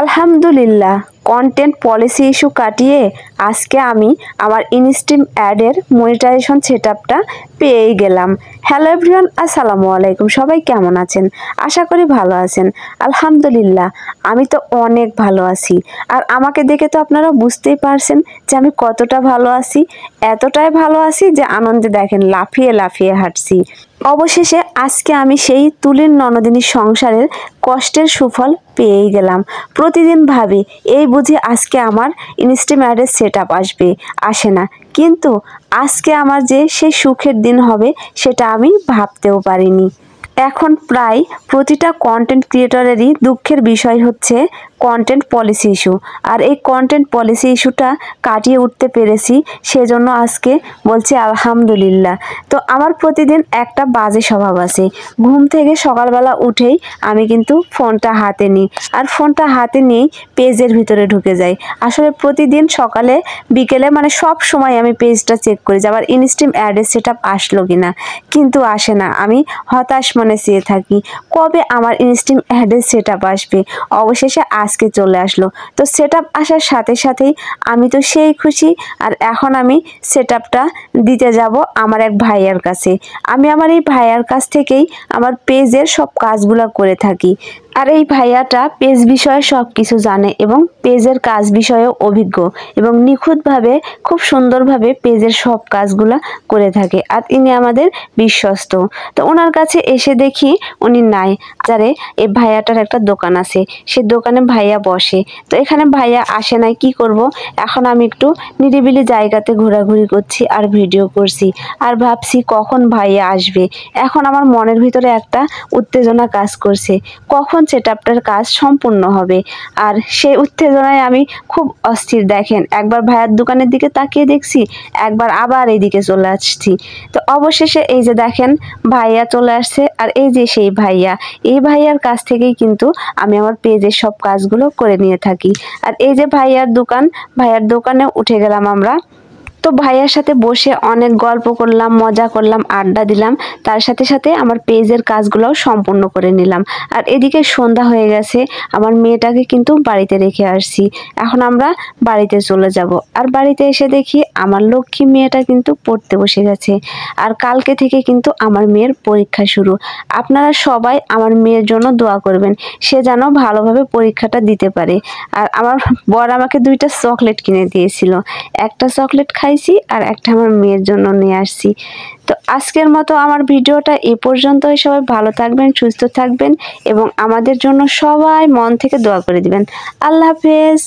আলহামদুলিল্লাহ, content policy issue কাটিয়ে আজকে আমি আমার ইনস্ট্রিম অ্যাডের মনিটাইজেশন সেটআপটা পেয়েই গেলাম। হ্যালো এভরিওয়ান, আসসালামু আলাইকুম। সবাই কেমন আছেন? আশা করি ভালো আছেন। আলহামদুলিল্লাহ, আমি তো অনেক ভালো আছি। আর আমাকে দেখে তো আপনারা বুঝতেই পারছেন যে আমি কতটা ভালো আছি। এতটাই ভালো আছি যে আনন্দে দেখেন লাফিয়ে লাফিয়ে হাঁটছি। অবশেষে আজকে আমি সেই তুলির ননদিনীর সংসারের কষ্টের সুফল পেয়েই গেলাম। প্রতিদিন ভাবি এই বুঝি আজকে আমার ইনস্ট্রিম অ্যাডের সেটআপ আসবে, আসে না। কিন্তু আজকে আমার যে সেই সুখের দিন হবে সেটা আমি ভাবতেও পারিনি। এখন প্রায় প্রতিটা কন্টেন্ট ক্রিয়েটরেরই দুঃখের বিষয় হচ্ছে কন্টেন্ট পলিসি ইস্যু। আর এই কন্টেন্ট পলিসি ইস্যুটা কাটিয়ে উঠতে পেরেছি, সেজন্য আজকে বলছি আলহামদুলিল্লাহ। তো আমার প্রতিদিন একটা বাজে স্বভাব আছে, ঘুম থেকে সকালবেলা উঠেই আমি কিন্তু ফোনটা হাতে নিই, আর ফোনটা হাতে নিয়েই পেজের ভিতরে ঢুকে যাই। আসলে প্রতিদিন সকালে বিকেলে মানে সব সময় আমি পেজটা চেক করি যে আবার ইনস্ট্রিম অ্যাডের সেটআপ আসলো কিনা, কিন্তু আসে না। আমি হতাশ মনে চেয়ে থাকি কবে আমার ইনস্ট্রিম অ্যাডের সেটআপ আসবে। অবশেষে আজকে চলে আসলো। তো সেটআপ আসার সাথে সাথেই আমি তো সেই খুশি। আর এখন আমি সেটআপটা দিতে যাব আমার এক ভাইয়ার কাছে। আমি আমার এই ভাইয়ার কাছ থেকেই আমার পেজের সব কাজগুলো করে থাকি। আর এই ভাইয়াটা পেজ বিষয়ে সব কিছু জানে এবং পেজের কাজ বিষয়েও অভিজ্ঞ এবং নিখুঁতভাবে খুব সুন্দরভাবে পেজের সব কাজগুলো করে থাকে। আর ইনি আমাদের বিশ্বস্ত। তো ওনার কাছে এসে দেখি উনি নাই। যারে এই ভাইয়াটার একটা দোকান আছে, সে দোকানে ভাইয়া বসে। তো এখানে ভাইয়া আসে নাই, কি করব। এখন আমি একটু নিরিবিলি জায়গাতে ঘোরাঘুরি করছি আর ভিডিও করছি, আর ভাবছি কখন ভাইয়া আসবে। এখন আমার মনের ভিতরে একটা উত্তেজনা কাজ করছে, কখন সেটআপটার কাজ সম্পূর্ণ হবে। আর সেই উত্তেজনায় আমি খুব অস্থির। দেখেন, একবার ভাইয়ার দোকানের দিকে তাকিয়ে দেখছি, একবার আবার এইদিকে চলে আসছি। তো অবশেষে এই যে দেখেন ভাইয়া চলে আসছে। আর এই যে সেই ভাইয়া, এই ভাইয়ার কাছ থেকেই কিন্তু আমি আমার পেজের সব কাজগুলো করে নিয়ে থাকি। আর এই যে ভাইয়ার দোকান, ভাইয়ার দোকানে উঠে গেলাম আমরা। তো ভাইয়ার সাথে বসে অনেক গল্প করলাম, মজা করলাম, আড্ডা দিলাম। তার সাথে সাথে আমার পেজের কাজগুলোও সম্পূর্ণ করে নিলাম। আর এদিকে সন্ধ্যা হয়ে গেছে, আমার মেয়েটাকে কিন্তু বাড়িতে রেখে আসছি। এখন আমরা বাড়িতে চলে যাব। আর বাড়িতে এসে দেখি আমার লক্ষ্মী মেয়েটা কিন্তু পড়তে বসে গেছে। আর কালকে থেকে কিন্তু আমার মেয়ের পরীক্ষা শুরু। আপনারা সবাই আমার মেয়ের জন্য দোয়া করবেন, সে যেন ভালোভাবে পরীক্ষাটা দিতে পারে। আর আমার বর আমাকে 2টা চকলেট কিনে দিয়েছিল, একটা চকলেট খাইছি আর একটা আমার মেয়ের জন্য নিয়ে আসছি। তো আজকের মতো আমার ভিডিওটা এ পর্যন্তই। সবাই ভালো থাকবেন, সুস্থ থাকবেন এবং আমাদের জন্য সবাই মন থেকে দোয়া করে দিবেন। আল্লাহ হাফেজ।